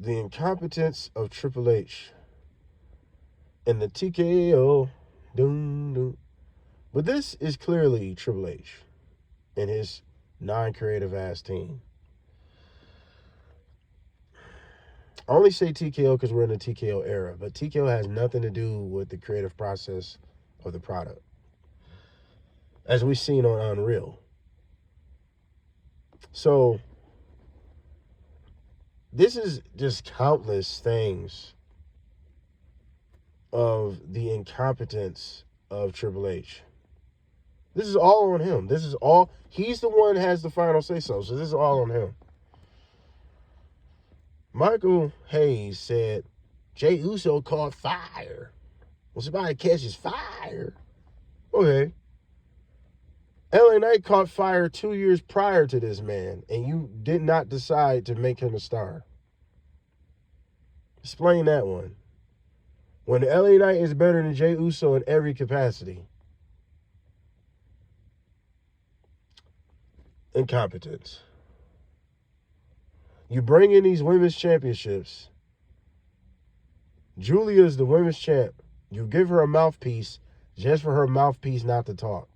the incompetence of Triple H and the TKO. Doom, doom. But this is clearly Triple H and his non-creative ass team. I only say TKO because we're in the TKO era, but TKO has nothing to do with the creative process of the product, as we've seen on Unreal. So this is just countless things of the incompetence of Triple H. This is all on him. This is all, he's the one that has the final say so this is all on him. Michael Hayes said, Jey Uso caught fire. Well, somebody catches fire. Okay. LA Knight caught fire 2 years prior to this man, and you did not decide to make him a star. Explain that one. When LA Knight is better than Jey Uso in every capacity. Incompetence. You bring in these women's championships. Julia's the women's champ. You give her a mouthpiece just for her mouthpiece not to talk.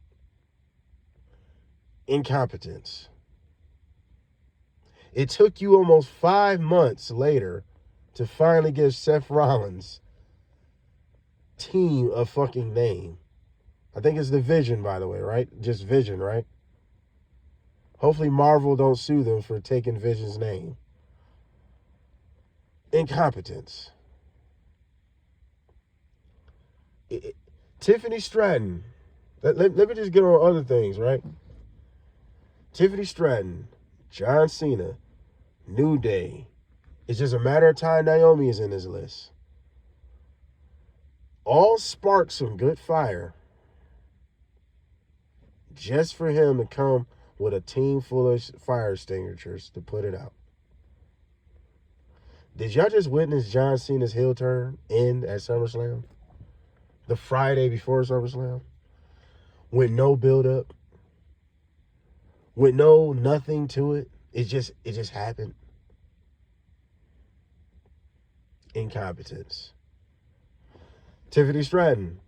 Incompetence. It took you almost 5 months later to finally give Seth Rollins' team a fucking name. I think it's the Vision, by the way, right? Just Vision, right? Hopefully Marvel don't sue them for taking Vision's name. Incompetence. Tiffany Stratton. Let me just get on other things, right? Tiffany Stratton, John Cena, New Day. It's just a matter of time Naomi is in this list. All sparked some good fire just for him to come with a team full of fire extinguishers to put it out. Did y'all just witness John Cena's heel turn end at SummerSlam? The Friday before SummerSlam? With no build-up? With nothing to it? It just happened. Incompetence. Tiffany Stratton.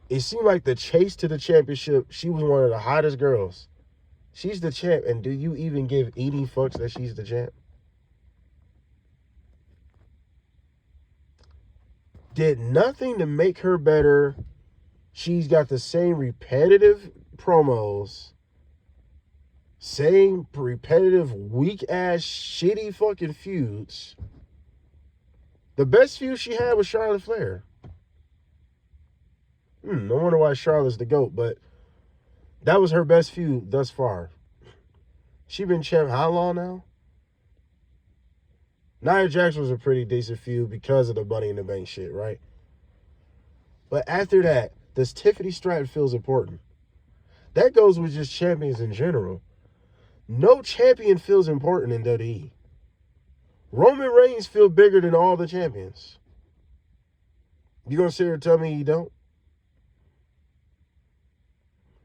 It seemed like the chase to the championship, she was one of the hottest girls. She's the champ, and do you even give any fucks that she's the champ? Did nothing to make her better. She's got the same repetitive promos, same repetitive, weak-ass, shitty fucking feuds. The best feud she had was Charlotte Flair. No wonder why Charlotte's the GOAT, but that was her best feud thus far. She been champ how long now? Nia Jax was a pretty decent feud because of the Money in the Bank shit, right? But after that, does Tiffany Stratton feels important? That goes with just champions in general. No champion feels important in WWE. Roman Reigns feels bigger than all the champions. You gonna sit here and tell me he don't?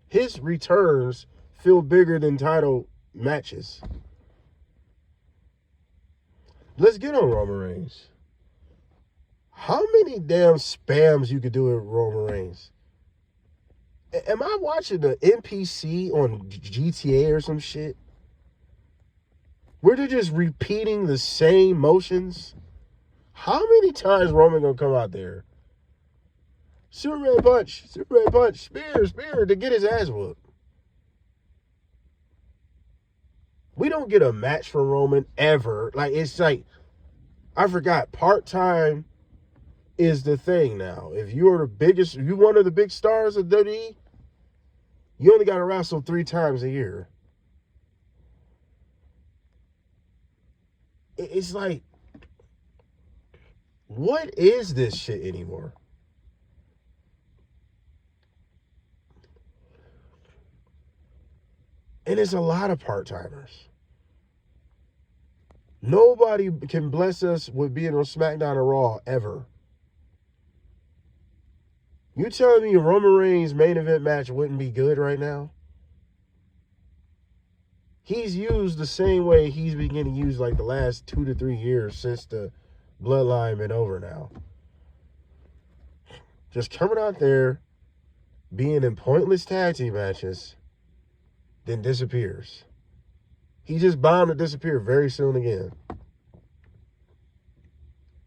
His returns feel bigger than title matches. Let's get on Roman Reigns. How many damn spams you could do with Roman Reigns? Am I watching the NPC on GTA or some shit? Where they're just repeating the same motions? How many times Roman gonna come out there? Superman punch, spear, to get his ass whooped. We don't get a match from Roman ever. Like, it's like, I forgot, part-time is the thing now. If you're the biggest, you're one of the big stars of WWE, you only got to wrestle 3 times a year. It's like, what is this shit anymore? And it's a lot of part-timers. Nobody can bless us with being on SmackDown or Raw ever. You telling me Roman Reigns' main event match wouldn't be good right now? he's used the same way he's been getting used like the last 2 to 3 years since the bloodline been over now. Just coming out there, being in pointless tag team matches, then disappears. He's just bound to disappear very soon again.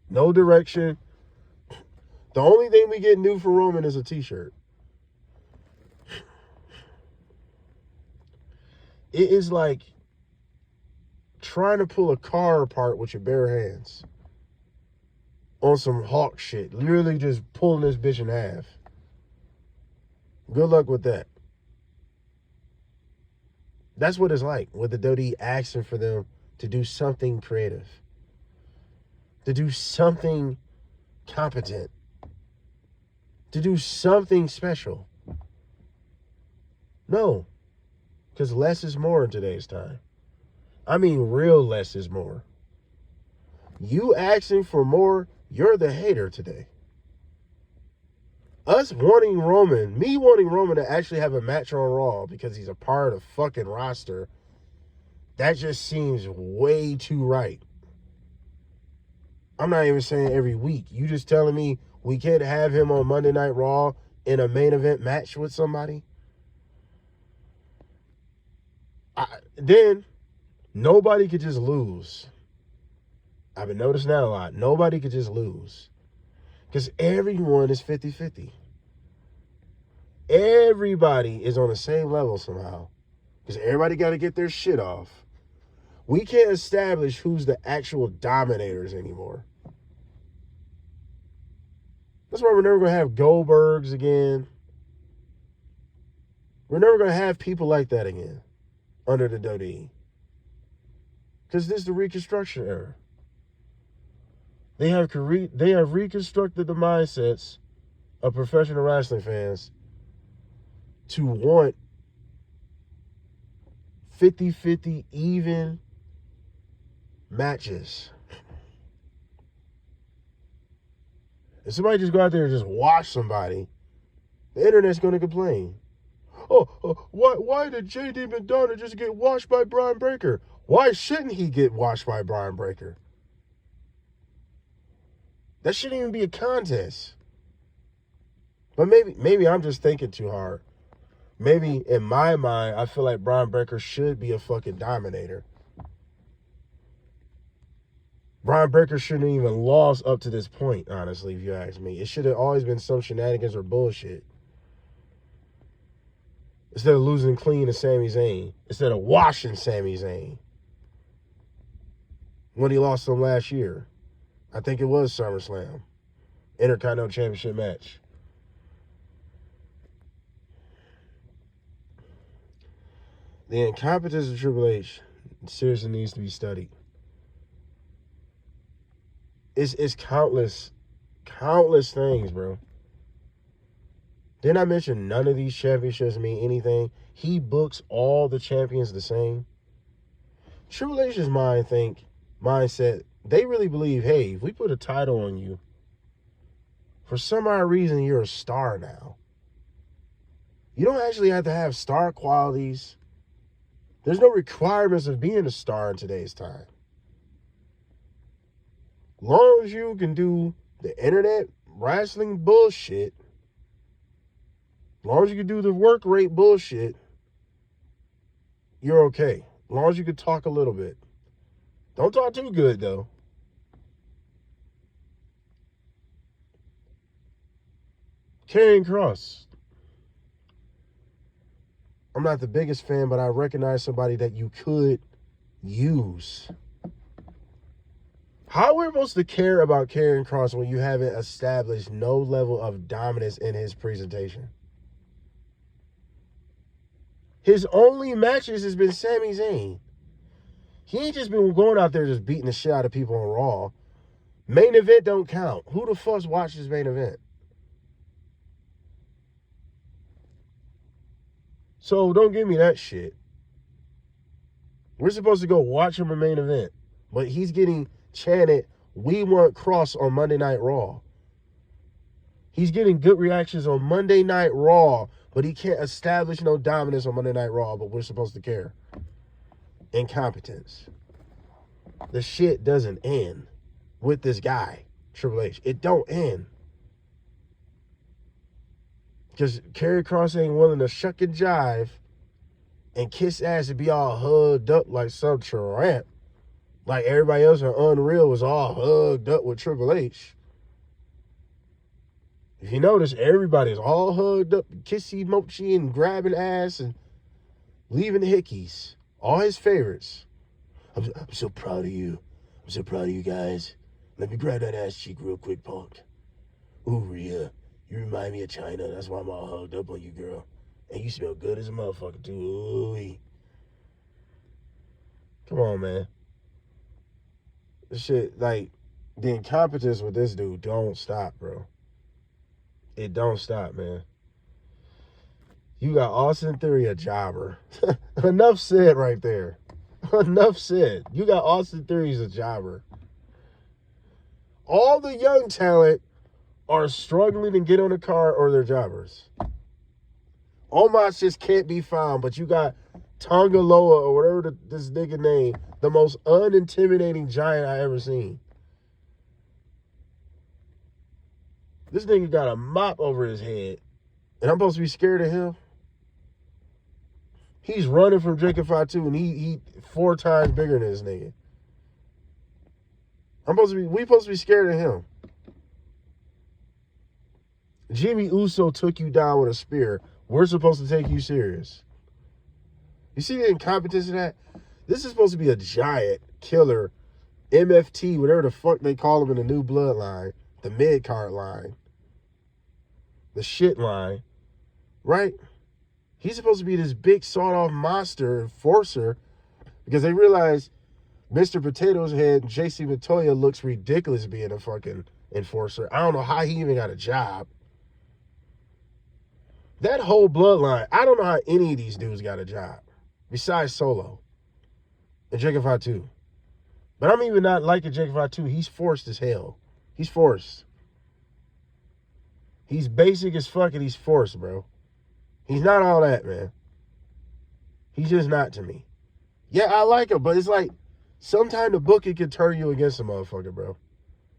No direction. The only thing we get new for Roman is a t-shirt. It is like trying to pull a car apart with your bare hands on some Hawk shit. Literally just pulling this bitch in half. Good luck with that. That's what it's like with the WWE asking for them to do something creative, to do something competent, to do something special. No, because less is more in today's time. I mean, real less is more. You asking for more, you're the hater today. Us wanting Roman, me wanting Roman to actually have a match on Raw because he's a part of the fucking roster, that just seems way too right. I'm not even saying every week. You just telling me we can't have him on Monday Night Raw in a main event match with somebody? Then nobody could just lose. I've been noticing that a lot. Nobody could just lose. Because everyone is 50-50. Everybody is on the same level somehow. Because everybody got to get their shit off. We can't establish who's the actual dominators anymore. That's why we're never going to have Goldbergs again. We're never going to have people like that again under the WWE. Because this is the Reconstruction era. They have reconstructed the mindsets of professional wrestling fans to want 50-50 even matches. If somebody just go out there and just watch somebody, the internet's going to complain. Why did J.D. McDonough just get watched by Brian Breaker? Why shouldn't he get watched by Brian Breaker? That shouldn't even be a contest. But maybe I'm just thinking too hard. Maybe in my mind, I feel like Brian Breaker should be a fucking dominator. Brian Breaker shouldn't even lost up to this point, honestly, if you ask me. It should have always been some shenanigans or bullshit. Instead of losing clean to Sami Zayn. Instead of washing Sami Zayn. When he lost him last year. I think it was SummerSlam. Intercontinental Championship match. The incompetence of Triple H seriously needs to be studied. It's countless things, bro. Didn't I mention none of these championships mean anything? He books all the champions the same. Triple H's mindset, they really believe, hey, if we put a title on you, for some odd reason, you're a star now. You don't actually have to have star qualities. There's no requirements of being a star in today's time. Long as you can do the internet wrestling bullshit, long as you can do the work rate bullshit, you're okay. Long as you can talk a little bit. Don't talk too good, though. Karrion Kross. I'm not the biggest fan, but I recognize somebody that you could use. How are we supposed to care about Karrion Kross when you haven't established no level of dominance in his presentation? His only matches has been Sami Zayn. He ain't just been going out there just beating the shit out of people on Raw. Main event don't count. Who the fuck watches main event? So don't give me that shit. We're supposed to go watch him a main event. But he's getting chanted, "We want Kross" on Monday Night Raw. He's getting good reactions on Monday Night Raw, but he can't establish no dominance on Monday Night Raw, but we're supposed to care. incompetence. The shit doesn't end with this guy, Triple H. It don't end. Because Karrion Kross ain't willing to shuck and jive and kiss ass and be all hugged up like some tramp. Like everybody else in Unreal was all hugged up with Triple H. If you notice, everybody's all hugged up, kissy mochi and grabbing ass and leaving hickeys. All his favorites. I'm so proud of you. I'm so proud of you guys. Let me grab that ass cheek real quick, punk. Ooh, Rhea, you remind me of China. That's why I'm all hugged up on you, girl. And you smell good as a motherfucker, too. Ooh. Come on, man. This shit, like, the incompetence with this dude don't stop, bro. It don't stop, man. You got Austin Theory, a jobber. Enough said right there. Enough said. You got Austin Theory as a jobber. All the young talent are struggling to get on a car or they're jobbers. Omos just can't be found, but you got Tonga Loa or whatever this nigga name, the most unintimidating giant I ever seen. This nigga got a mop over his head, and I'm supposed to be scared of him? He's running from Jacob Fatu, and he 4 times bigger than this nigga. We supposed to be scared of him. Jimmy Uso took you down with a spear. We're supposed to take you serious. You see the incompetence of that? This is supposed to be a giant killer, MFT, whatever the fuck they call him in the new bloodline, the mid-card line, the shit line, right? He's supposed to be this big sawed-off monster enforcer because they realize Mr. Potato's Head, JC Matoya, looks ridiculous being a fucking enforcer. I don't know how he even got a job. That whole bloodline, I don't know how any of these dudes got a job besides Solo and Jacob Fatu. But I'm even not liking Jacob Fatu. He's forced as hell. He's forced. He's basic as fuck and he's forced, bro. He's not all that, man. He's just not to me. Yeah, I like him, but it's like sometimes the booking can turn you against a motherfucker, bro.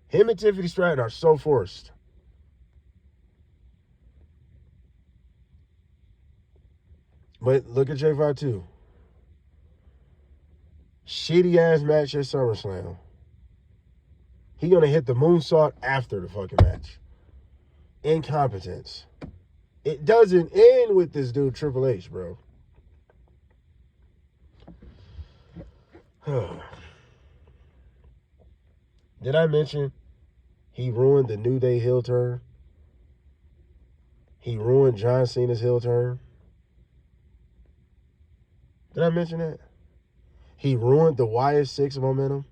Him and Tiffany Stratton are so forced. But look at J52. Shitty ass match at SummerSlam. He gonna hit the moonsault after the fucking match. Incompetence. It doesn't end with this dude Triple H, bro. Did I mention he ruined the New Day heel turn? He ruined John Cena's heel turn. Did I mention that? He ruined the YS6 momentum.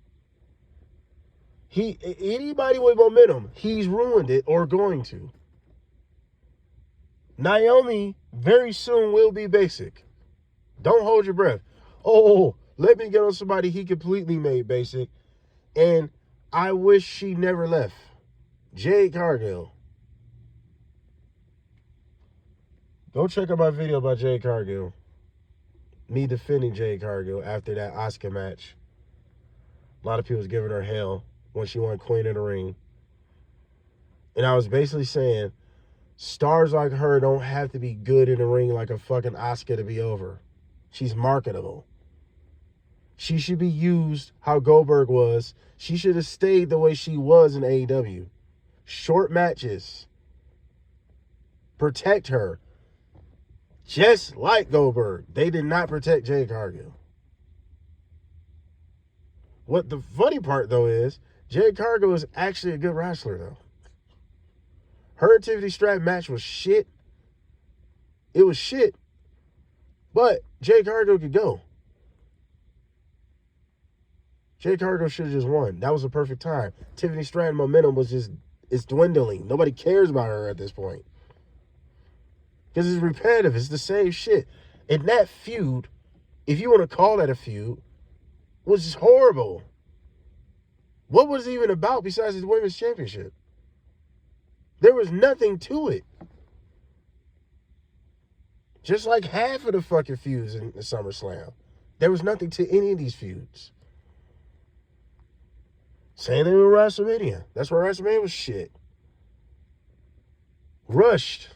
Anybody with momentum, he's ruined it or going to. Naomi very soon will be basic. Don't hold your breath. Oh, let me get on somebody he completely made basic. And I wish she never left. Jade Cargill. Go check out my video about Jade Cargill. Me defending Jade Cargill after that Asuka match. A lot of people was giving her hell when she won Queen of the Ring. And I was basically saying, stars like her don't have to be good in the ring like a fucking Asuka to be over. She's marketable. She should be used how Goldberg was. She should have stayed the way she was in AEW. Short matches. Protect her. Just like Goldberg. They did not protect Jade Cargill. What the funny part, though, is Jade Cargill is actually a good wrestler, though. Her and Tiffany Stratton match was shit. It was shit. But Jade Cargill could go. Jade Cargill should have just won. That was the perfect time. Tiffany Stratton momentum was just, it's dwindling. Nobody cares about her at this point. Because it's repetitive. It's the same shit. And that feud, if you want to call that a feud, was just horrible. What was it even about besides the women's championship? There was nothing to it. Just like half of the fucking feuds in the SummerSlam. There was nothing to any of these feuds. Same thing with WrestleMania. That's where WrestleMania was shit. Rushed.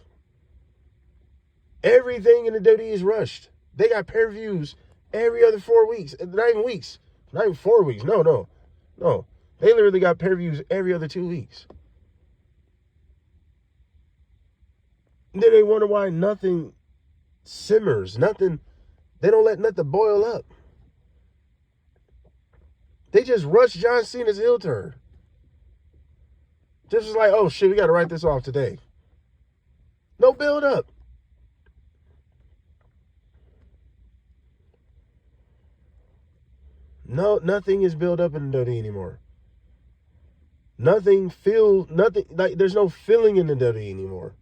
Everything in the WWE is rushed. They got pay-per-views every other 4 weeks. Not even weeks. Not even 4 weeks. No. They literally got pay-per-views every other 2 weeks. And then they wonder why nothing simmers. Nothing. They don't let nothing boil up. They just rushed John Cena's heel turn. Just like, oh shit, we got to write this off today. No build up. No, nothing is built up in the WWE anymore. Nothing, like there's no feeling in the WWE anymore.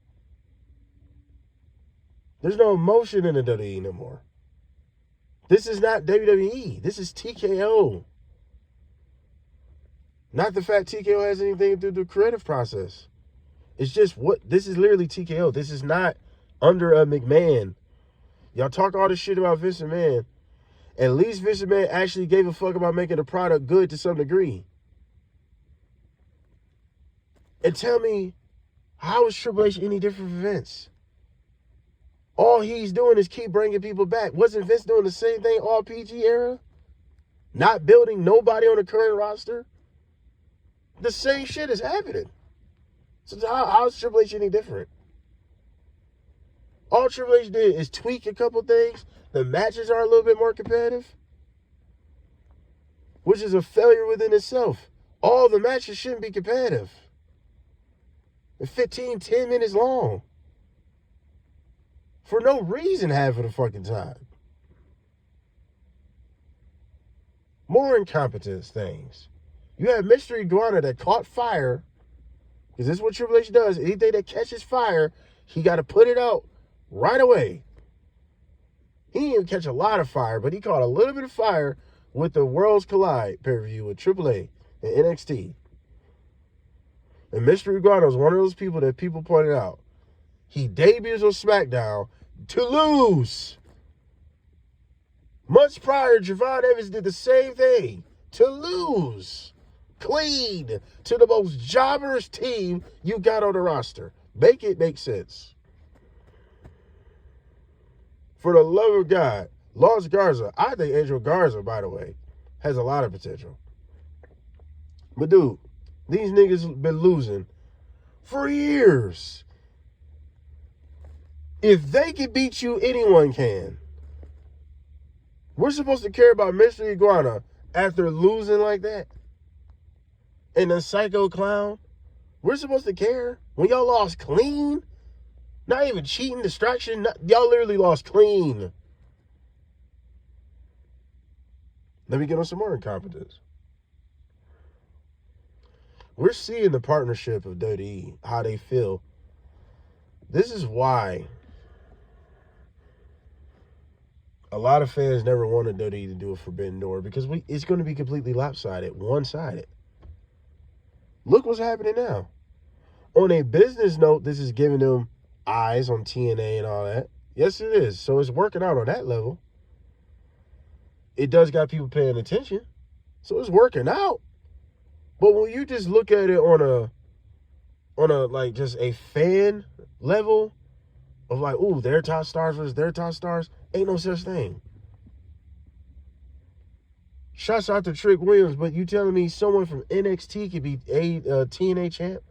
There's no emotion in the WWE anymore. This is not WWE. This is TKO. Not the fact TKO has anything to do with the creative process. It's just this is literally TKO. This is not under a McMahon. Y'all talk all this shit about Vince McMahon. At least Vince McMahon actually gave a fuck about making the product good to some degree. And tell me, how is Triple H any different from Vince? All he's doing is keep bringing people back. Wasn't Vince doing the same thing all PG era? Not building nobody on the current roster? The same shit is happening. So how is Triple H any different? All Triple H did is tweak a couple things. The matches are a little bit more competitive, which is a failure within itself. All the matches shouldn't be competitive. They're 10 minutes long. For no reason half of the fucking time. More incompetence things. You have Mystery Iguana that caught fire, because this is what Triple H does. Anything that catches fire, he got to put it out right away. He didn't even catch a lot of fire, but he caught a little bit of fire with the Worlds Collide pay-per-view with AAA and NXT. And Mystery Iguana is one of those people that people pointed out. He debuts on SmackDown to lose. Months prior, Javon Evans did the same thing. To lose. Clean. To the most jobberish team you got on the roster. Make it make sense. For the love of God, Los Garza, I think Angel Garza, by the way, has a lot of potential. But dude, these niggas been losing for years. If they can beat you, anyone can. We're supposed to care about Mystery Iguana after losing like that? And the Psycho Clown? We're supposed to care? When y'all lost clean? Not even cheating, distraction. Y'all literally lost clean. Let me get on some more incompetence. We're seeing the partnership of WWE, how they feel. This is why a lot of fans never wanted WWE to do a Forbidden Door, because it's going to be completely lopsided, one-sided. Look what's happening now. On a business note, this is giving them eyes on TNA and all that. Yes, it is. So it's working out on that level. It does got people paying attention. So it's working out. But when you just look at it on a like just a fan level of like, ooh, their top stars versus their top stars, ain't no such thing. Shouts out to Trick Williams, but you telling me someone from NXT could be a TNA champ?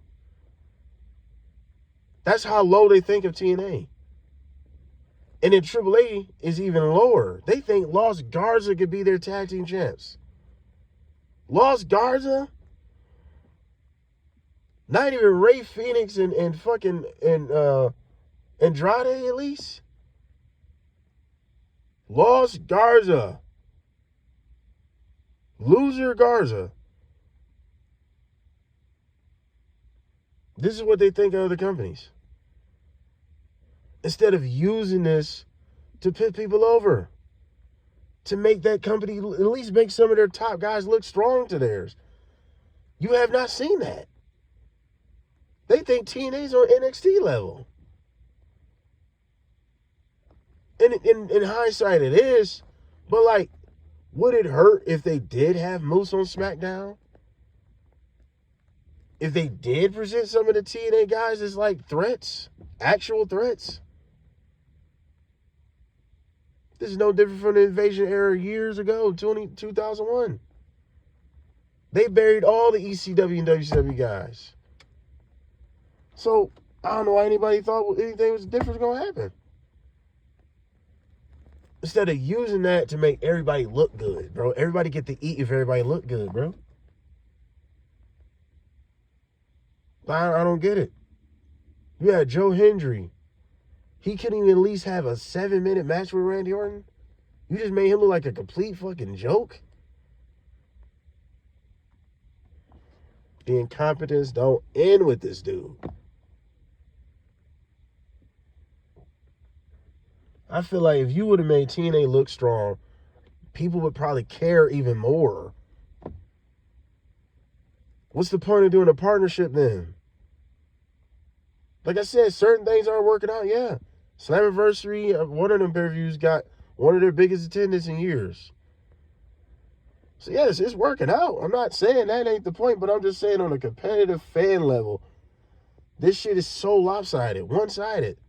That's how low they think of TNA. And then AAA is even lower. They think Los Garza could be their tag team champs. Los Garza? Not even Ray Phoenix and fucking Andrade at least? Los Garza. Loser Garza. This is what they think of other companies. Instead of using this to pit people over. To make that company, at least make some of their top guys look strong to theirs. You have not seen that. They think TNA's on NXT level. In hindsight, it is. But like, Would it hurt if they did have Moose on SmackDown? If they did present some of the TNA guys as like threats, actual threats? This is no different from the Invasion era years ago, 2001. They buried all the ECW and WCW guys. So, I don't know why anybody thought anything was different going to happen. Instead of using that to make everybody look good, bro. Everybody get to eat if everybody look good, bro. I don't get it. You had Joe Hendry. He couldn't even at least have a 7-minute match with Randy Orton. You just made him look like a complete fucking joke. The incompetence don't end with this dude. I feel like if you would have made TNA look strong, people would probably care even more. What's the point of doing a partnership then? Like I said, certain things aren't working out, yeah. Slammiversary, one of them pay-per-views got one of their biggest attendance in years. So yes, it's working out. I'm not saying that ain't the point, but I'm just saying on a competitive fan level, this shit is so lopsided, one-sided.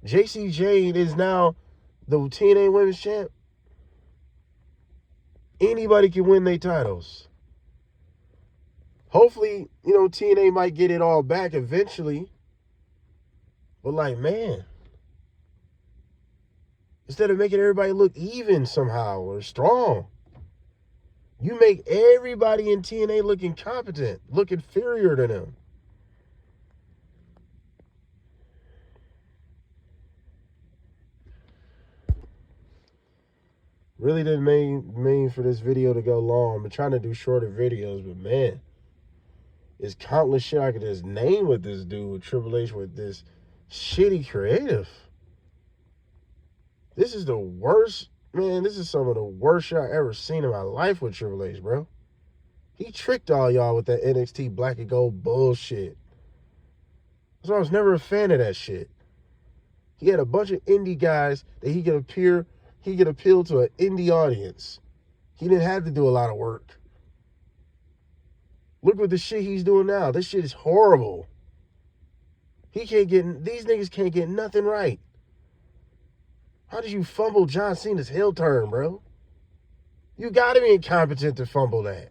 JC Jade is now the TNA Women's Champ. Anybody can win their titles. Hopefully, TNA might get it all back eventually. But like, man, instead of making everybody look even somehow or strong, you make everybody in TNA look incompetent, look inferior to them. Really didn't mean for this video to go long. I've been trying to do shorter videos, but man, there's countless shit I could just name with this dude, with Triple H, with this shitty creative. This is the worst, man, this is some of the worst shit I've ever seen in my life with Triple H, bro. He tricked all y'all with that NXT black and gold bullshit. So I was never a fan of that shit. He had a bunch of indie guys that he could appeal to an indie audience. He didn't have to do a lot of work. Look what the shit he's doing now. This shit is horrible. These niggas can't get nothing right. How did you fumble John Cena's heel turn, bro? You gotta be incompetent to fumble that.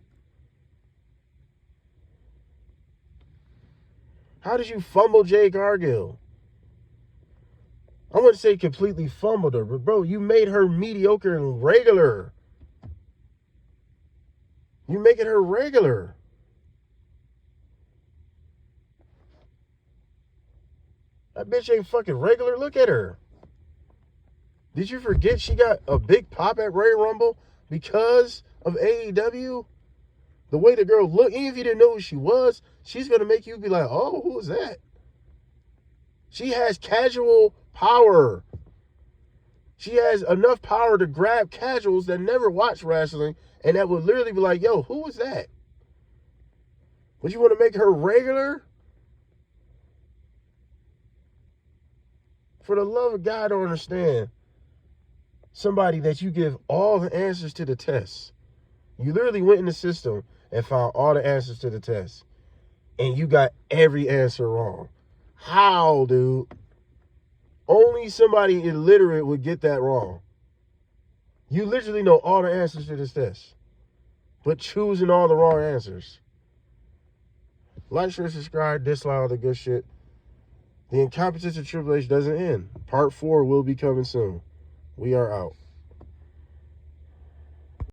How did you fumble Jade Cargill? I wouldn't say completely fumbled her, but bro, you made her mediocre and regular. You making her regular. That bitch ain't fucking regular. Look at her. Did you forget she got a big pop at Royal Rumble because of AEW? The way the girl looked, even if you didn't know who she was, she's going to make you be like, oh, who is that? She has casual power. She has enough power to grab casuals that never watch wrestling and that would literally be like, yo, who is that? Would you want to make her regular? For the love of God, I don't understand somebody that you give all the answers to the test. You literally went in the system and found all the answers to the test. And you got every answer wrong. How, dude? Only somebody illiterate would get that wrong. You literally know all the answers to this test, but choosing all the wrong answers. Like, share, subscribe, dislike all the good shit. The incompetence of Triple H doesn't end. Part 4 will be coming soon. We are out.